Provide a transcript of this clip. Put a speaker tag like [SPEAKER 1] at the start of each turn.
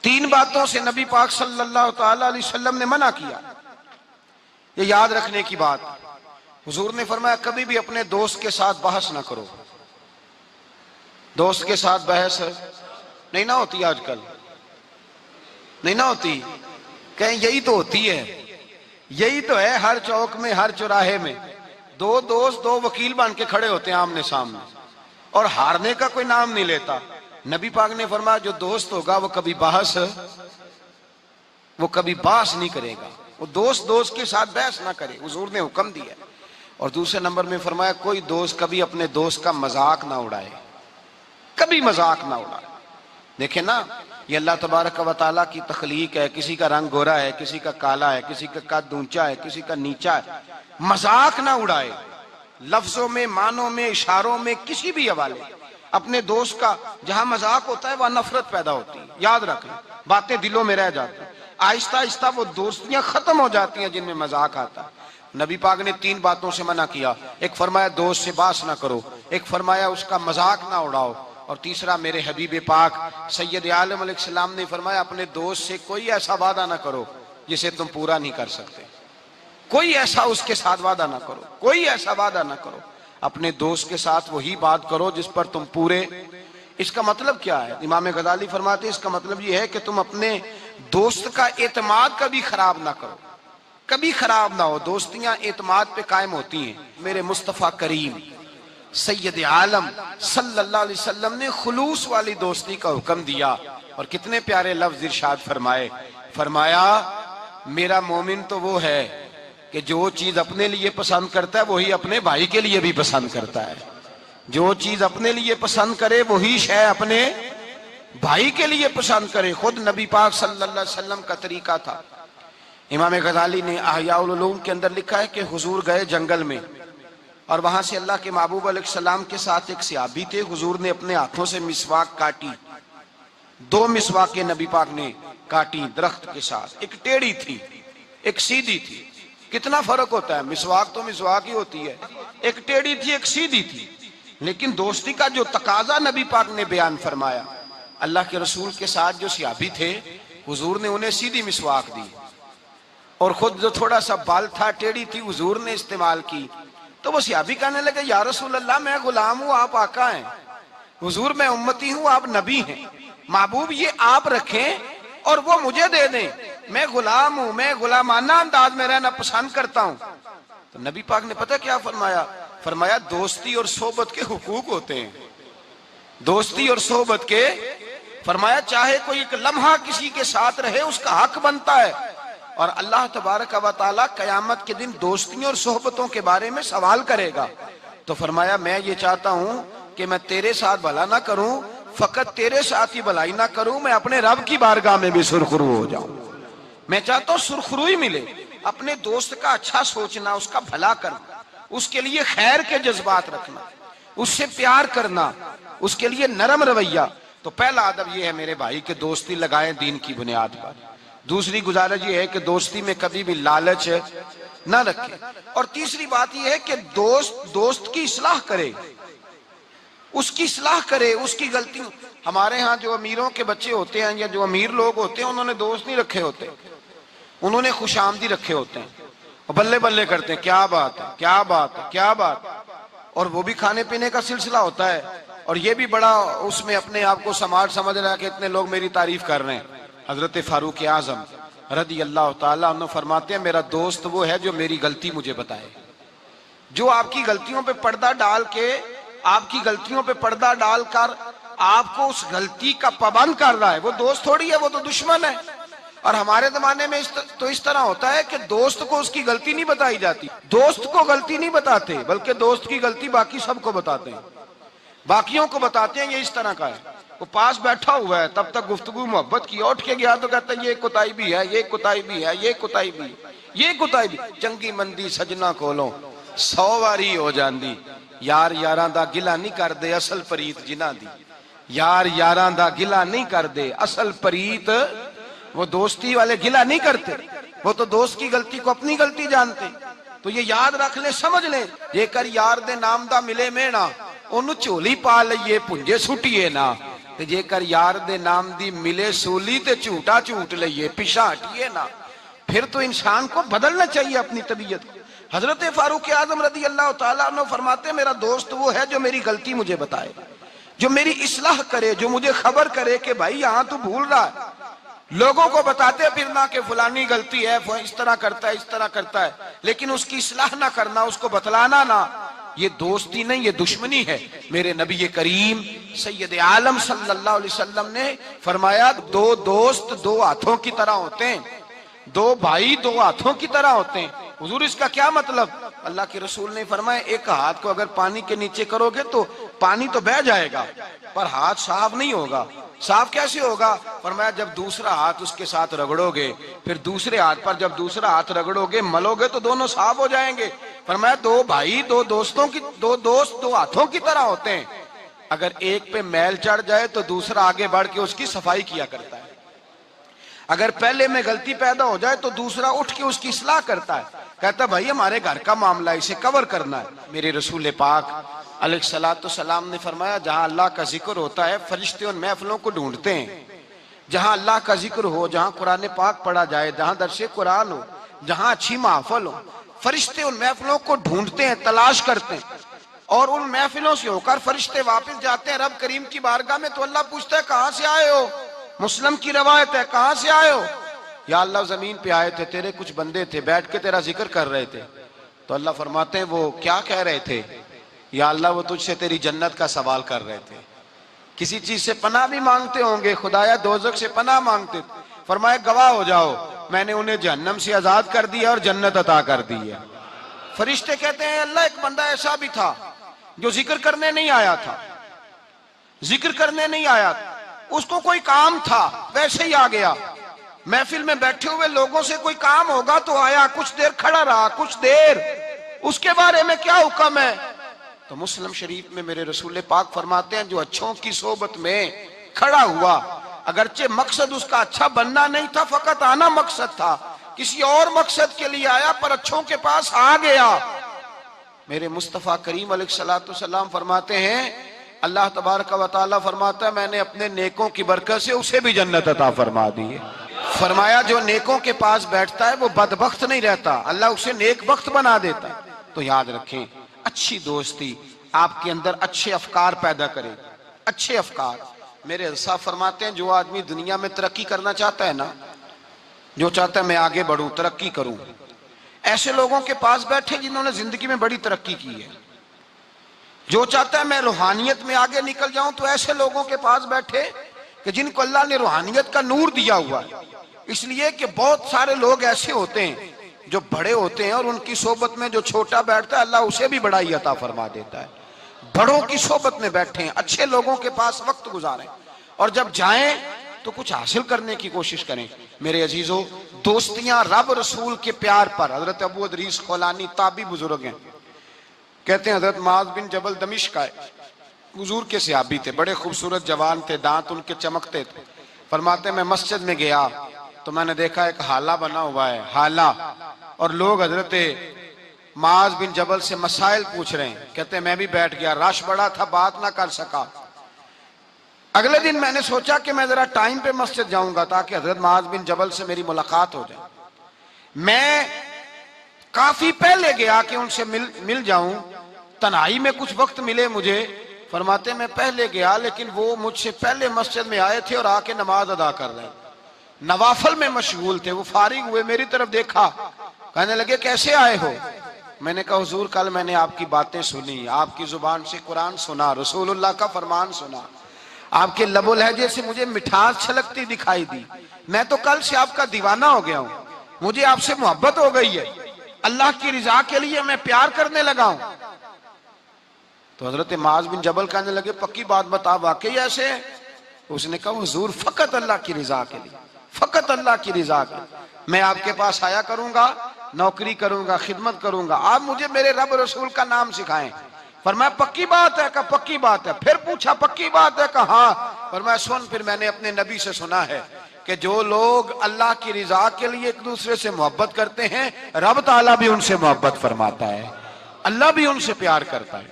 [SPEAKER 1] تین باتوں سے نبی پاک صلی اللہ تعالی علیہ وسلم نے منع کیا، یہ یاد رکھنے کی بات۔ حضور نے فرمایا کبھی بھی اپنے دوست کے ساتھ بحث نہ کرو۔ دوست کے ساتھ بحث نہیں نہ ہوتی، آج کل نہیں نہ ہوتی، کہیں یہی تو ہوتی ہے، یہی تو ہے ہر چوک میں، ہر چوراہے میں دو دوست دو وکیل بن کے کھڑے ہوتے ہیں آمنے سامنے، اور ہارنے کا کوئی نام نہیں لیتا۔ نبی پاک نے فرمایا جو دوست ہوگا وہ کبھی بحث نہیں کرے گا، وہ دوست کے ساتھ بحث نہ کرے، حضور نے حکم دیا۔ اور دوسرے نمبر میں فرمایا کوئی دوست کبھی اپنے دوست کا مذاق نہ اڑائے، کبھی مذاق نہ اڑائے۔ دیکھیں نا، یہ اللہ تبارک و تعالیٰ کی تخلیق ہے، کسی کا رنگ گورا ہے، کسی کا کالا ہے، کسی کا قد اونچا ہے، کسی کا نیچا ہے، مذاق نہ اڑائے، لفظوں میں، معنوں میں، اشاروں میں، کسی بھی حوالے۔ اپنے دوست کا جہاں مذاق ہوتا ہے وہاں نفرت پیدا ہوتی ہے، یاد رکھنا، باتیں دلوں میں رہ جاتی ہیں، آہستہ آہستہ وہ دوستیاں ختم ہو جاتی ہیں جن میں مذاق آتا ہے۔ نبی پاک نے تین باتوں سے منع کیا، ایک فرمایا دوست سے بحث نہ کرو، ایک فرمایا اس کا مذاق نہ اڑاؤ، اور تیسرا میرے حبیب پاک سید عالم علیہ السلام نے فرمایا اپنے دوست سے کوئی ایسا وعدہ نہ کرو جسے تم پورا نہیں کر سکتے، کوئی ایسا اس کے ساتھ وعدہ نہ کرو، کوئی ایسا وعدہ نہ کرو، اپنے دوست کے ساتھ وہی بات کرو جس پر تم پورے۔ اس کا مطلب کیا ہے؟ امام غزالی فرماتے ہیں اس کا مطلب یہ ہے کہ تم اپنے دوست کا اعتماد کبھی خراب نہ کرو، کبھی خراب نہ ہو۔ دوستیاں اعتماد پہ قائم ہوتی ہیں۔ میرے مصطفیٰ کریم سید عالم صلی اللہ علیہ وسلم نے خلوص والی دوستی کا حکم دیا، اور کتنے پیارے لفظ ارشاد فرمائے، فرمایا میرا مومن تو وہ ہے کہ جو چیز اپنے لیے پسند کرتا ہے وہی اپنے بھائی کے لیے بھی پسند کرتا ہے، جو چیز اپنے لیے پسند کرے وہی شے اپنے بھائی کے لیے پسند کرے۔ خود نبی پاک صلی اللہ علیہ وسلم کا طریقہ تھا۔ امام غزالی نے احیاء العلوم کے اندر لکھا ہے کہ حضور گئے جنگل میں، اور وہاں سے اللہ کے محبوب علیہ السلام کے ساتھ ایک صحابی تھے۔ حضور نے اپنے ہاتھوں سے مسواک کاٹی، دو مسواکیں نبی پاک نے کاٹی درخت کے ساتھ، ایک ٹیڑھی تھی ایک سیدھی تھی۔ کتنا فرق ہوتا ہے، مسواک تو مسواک ہی ہوتی ہے، ایک ٹیڑھی تھی ایک سیدھی تھی، لیکن دوستی کا جو تقاضا نبی پاک نے بیان فرمایا، اللہ کے رسول کے ساتھ جو صحابی تھے حضور نے انہیں سیدھی مسواک دی، اور خود جو تھوڑا سا بال تھا ٹیڑھی تھی حضور نے استعمال کی۔ تو وہ صحابی کہنے لگے یا رسول اللہ میں غلام ہوں آپ آقا ہیں، حضور میں امتی ہوں آپ نبی ہیں، محبوب یہ آپ رکھیں اور وہ مجھے دے دیں، میں غلام ہوں، میں غلامانہ انداز میں رہنا پسند کرتا ہوں۔ تو نبی پاک نے پتہ کیا فرمایا؟ فرمایا دوستی اور صحبت کے حقوق ہوتے ہیں، دوستی اور صحبت کے، فرمایا چاہے کوئی ایک لمحہ کسی کے ساتھ رہے اس کا حق بنتا ہے، اور اللہ تبارک و تعالیٰ قیامت کے دن دوستیوں اور صحبتوں کے بارے میں سوال کرے گا۔ تو فرمایا میں یہ چاہتا ہوں کہ میں تیرے ساتھ بھلا نہ کروں، فقط تیرے ساتھ ہی بھلائی نہ کروں، میں اپنے رب کی بارگاہ میں بھی سرخرو ہو جاؤں۔ میں چاہتا ہوں سرخروئی ملے، اپنے دوست کا اچھا سوچنا، اس کا بھلا کرنا، اس کے لیے خیر کے جذبات رکھنا، اس سے پیار کرنا، اس کے لیے نرم رویہ۔ تو پہلا ادب یہ ہے میرے بھائی کہ دوستی لگائیں دین کی بنیاد پر۔ دوسری گزارش یہ ہے کہ دوستی میں کبھی بھی لالچ نہ رکھے، اور تیسری بات یہ ہے کہ دوست کی اصلاح کرے، اس کی اصلاح کرے، اس کی غلطیوں۔ ہمارے ہاں جو امیروں کے بچے ہوتے ہیں یا جو امیر لوگ ہوتے ہیں انہوں نے دوست نہیں رکھے ہوتے، انہوں نے خوش آمدی رکھے ہوتے ہیں، اور بلے بلے کرتے ہیں کیا بات ہے کیا بات ہے کیا بات، اور وہ بھی کھانے پینے کا سلسلہ ہوتا ہے، اور یہ بھی بڑا اس میں اپنے آپ کو سماج سمجھ رہا ہے کہ اتنے لوگ میری تعریف کر رہے ہیں۔ حضرت فاروق اعظم رضی اللہ تعالیٰ عنہ فرماتے ہیں میرا دوست وہ ہے جو میری غلطی مجھے بتائے، جو آپ کی غلطیوں پہ پردہ ڈال کے، آپ کی غلطیوں پہ پردہ ڈال کر آپ کو اس غلطی کا پابند کر رہا ہے، وہ دوست تھوڑی ہے، وہ تو دشمن ہے۔ اور ہمارے زمانے میں تو اس طرح ہوتا ہے کہ دوست کو اس کی غلطی نہیں بتائی جاتی، دوست کو غلطی نہیں بتاتے بلکہ دوست کی غلطی باقی سب کو بتاتے ہیں، باقیوں کو بتاتے ہیں۔ یہ اس طرح کا ہے، وہ پاس بیٹھا ہوا ہے تب تک گفتگو محبت کی، اٹھ کے گیا تو کہتا ہے یہ کوتاہی بھی ہے، یہ کوتاہی بھی ہے، یہ کوتاہی بھی ہے، یہ کوتاہی بھی۔ چنگی مندی سجنا کولوں 100 واری ہو جاندی، یار یاراں دا گلا نہیں کر دے اصل پریت جنہ دی، یار یاراں دا گلا نہیں کر دے اصل پریت، وہ دوستی والے گلا نہیں کرتے، وہ تو دوست کی غلطی کو اپنی غلطی جانتے۔ تو یہ یاد رکھ لیں، سمجھ لیں، جے کر یار دے نام دا ملے مینا، انہوں چولی پا لئیے پنجے سٹیے نا، تے جے کر یار دے نام دی ملے سولی تے جھوٹا جھوٹ لئیے، پیچھے ہٹیے نا۔ پھر تو انسان کو بدلنا چاہیے اپنی طبیعت کو۔ حضرت فاروق اعظم رضی اللہ تعالیٰ عنہ فرماتے ہیں میرا دوست وہ ہے جو میری غلطی مجھے بتائے، جو میری اصلاح کرے، جو مجھے خبر کرے کہ بھائی یہاں تو بھول رہا ہے۔ لوگوں کو بتاتے پھرنا کہ فلانی غلطی ہے، اس طرح کرتا ہے، اس طرح کرتا ہے، لیکن اس کی اصلاح نہ کرنا، اس کو بتلانا نہ، یہ دوستی نہیں، یہ دشمنی ہے۔ میرے نبی کریم سید عالم صلی اللہ علیہ وسلم نے فرمایا دو دوست دو ہاتھوں کی طرح ہوتے ہیں، دو بھائی دو ہاتھوں کی طرح ہوتے ہیں۔ حضور اس کا کیا مطلب؟ اللہ کے رسول نے فرمایا ایک ہاتھ کو اگر پانی کے نیچے کرو گے تو پانی تو بہہ جائے گا پر ہاتھ صاف نہیں ہوگا۔ صاف کیسے ہوگا؟ فرمایا جب دوسرا ہاتھ اس کے ساتھ رگڑو گے، پھر دوسرے ہاتھ پر جب دوسرا ہاتھ رگڑو گے، ملو گے تو دونوں صاف ہو جائیں گے۔ فرمایا دو بھائی دو دوست دو ہاتھوں کی طرح ہوتے ہیں، اگر ایک پہ میل چڑھ جائے تو دوسرا آگے بڑھ کے اس کی صفائی کیا کرتا ہے، اگر پہلے میں غلطی پیدا ہو جائے تو دوسرا اٹھ کے اس کی اصلاح کرتا ہے، کہتا ہے بھائی ہمارے گھر کا معاملہ اسے کور کرنا ہے۔ میرے رسول پاک علیہ السلام نے فرمایا جہاں اللہ کا ذکر ہوتا ہے فرشتے ان محفلوں کو ڈھونڈتے ہیں، جہاں اللہ کا ذکر ہو، جہاں قرآن پاک پڑھا جائے، جہاں درس قرآن ہو، جہاں اچھی محفل ہو، فرشتے ان محفلوں کو ڈھونڈتے ہیں، تلاش کرتے ہیں، اور ان محفلوں سے ہو کر فرشتے واپس جاتے ہیں رب کریم کی بارگاہ میں، تو اللہ پوچھتا ہے کہاں سے آئے ہو؟ مسلم کی روایت ہے کہاں سے آئے ہو؟ یا اللہ زمین پہ آئے تھے، تیرے کچھ بندے تھے بیٹھ کے تیرا ذکر کر رہے تھے۔ تو اللہ فرماتے ہیں وہ کیا کہہ رہے تھے؟ یا اللہ وہ تجھ سے تیری جنت کا سوال کر رہے تھے، کسی چیز سے پناہ بھی مانگتے ہوں گے، خدایا دوزخ سے پناہ مانگتے تھے، فرمائے گواہ ہو جاؤ میں نے انہیں جہنم سے آزاد کر دیا اور جنت عطا کر دی ہے۔ فرشتے کہتے ہیں اللہ ایک بندہ ایسا بھی تھا جو ذکر کرنے نہیں آیا تھا، ذکر کرنے نہیں آیا تھا، اس کو کوئی کام تھا ویسے ہی آ گیا، محفل میں بیٹھے ہوئے لوگوں سے کوئی کام ہوگا تو آیا، کچھ دیر کھڑا رہا، کچھ دیر، اس کے بارے میں کیا حکم ہے؟ تو مسلم شریف میں میرے رسول پاک فرماتے ہیں جو اچھوں کی صحبت میں کھڑا ہوا، اگرچہ مقصد اس کا اچھا بننا نہیں تھا، فقط آنا مقصد تھا، کسی اور مقصد کے لیے آیا پر اچھوں کے پاس آ گیا۔ میرے مصطفیٰ کریم علیہ السلام فرماتے ہیں اللہ تبارک و تعالیٰ فرماتا ہے میں نے اپنے نیکوں کی برکت سے اسے بھی جنت عطا فرما دی ہے۔ فرمایا جو نیکوں کے پاس بیٹھتا ہے وہ بدبخت نہیں رہتا، اللہ اسے نیک بخت بنا دیتا ہے۔ تو یاد رکھیں اچھی دوستی آپ کے اندر اچھے افکار پیدا کرے، اچھے افکار۔ میرے صاحب فرماتے ہیں جو آدمی دنیا میں ترقی کرنا چاہتا ہے نا، جو چاہتا ہے میں آگے بڑھوں، ترقی کروں، ایسے لوگوں کے پاس بیٹھے جنہوں نے زندگی میں بڑی ترقی کی ہے۔ جو چاہتا ہے میں روحانیت میں آگے نکل جاؤں تو ایسے لوگوں کے پاس بیٹھے کہ جن کو اللہ نے روحانیت کا نور دیا ہوا ہے۔ اس لیے کہ بہت سارے لوگ ایسے ہوتے ہیں جو بڑے ہوتے ہیں اور ان کی صحبت میں جو چھوٹا بیٹھتا ہے اللہ اسے بھی بڑائی عطا فرما دیتا ہے۔ بڑوں کی صحبت میں بیٹھیں، اچھے لوگوں کے پاس وقت گزاریں، اور جب جائیں تو کچھ حاصل کرنے کی کوشش کریں۔ میرے عزیزو دوستیاں رب رسول کے پیار پر، حضرت ابو ادریس خولانی تابعی بزرگ ہیں، کہتے ہیں حضرت معاذ بن جبل دمشق آئے، حضور کے صحابی تھے، بڑے خوبصورت جوان تھے، دانت ان کے چمکتے تھے۔ فرماتے ہیں میں مسجد میں گیا تو میں نے دیکھا ایک حالہ بنا ہوا ہے، حالہ، اور لوگ حضرت معاذ بن جبل سے مسائل پوچھ رہے ہیں۔ کہتے ہیں میں بھی بیٹھ گیا، رش بڑا تھا، بات نہ کر سکا۔ اگلے دن میں نے سوچا کہ میں ذرا ٹائم پہ مسجد جاؤں گا تاکہ حضرت معاذ بن جبل سے میری ملاقات ہو جائے۔ میں کافی پہلے گیا کہ ان سے مل جاؤں، تنہائی میں کچھ وقت ملے مجھے۔ فرماتے ہیں میں پہلے گیا لیکن وہ مجھ سے پہلے مسجد میں آئے تھے اور آ کے نماز ادا کر رہے ہیں، نوافل میں مشغول تھے۔ وہ فارغ ہوئے، میری طرف دیکھا، کہنے لگے کیسے آئے ہو؟ میں نے کہا حضور کل میں نے آپ کی باتیں سنی، آپ کی زبان سے قرآن سنا، رسول اللہ کا فرمان سنا، آپ کے لب و لہجے سے مجھے مٹھاس چھلکتی دکھائی دی، میں تو کل سے آپ کا دیوانہ ہو گیا ہوں، مجھے آپ سے محبت ہو گئی ہے، اللہ کی رضا کے لیے میں پیار کرنے لگا ہوں۔ تو حضرت معاذ بن جبل کہنے لگے پکی بات بتا، واقعی ایسے ہے؟ اس نے کہا حضور فقط اللہ کی رضا کے لیے، فقط اللہ کی رضا کے لیے میں آپ کے پاس آیا کروں گا، نوکری کروں گا، خدمت کروں گا، آپ مجھے میرے رب رسول کا نام سکھائیں۔ فرمایا پکی بات ہے؟ کہا پکی بات ہے۔ پھر پوچھا پکی بات ہے؟ کہا ہاں۔ فرمایا سن، پھر میں نے اپنے نبی سے سنا ہے کہ جو لوگ اللہ کی رضا کے لیے ایک دوسرے سے محبت کرتے ہیں رب تعالیٰ بھی ان سے محبت فرماتا ہے، اللہ بھی ان سے پیار کرتا ہے۔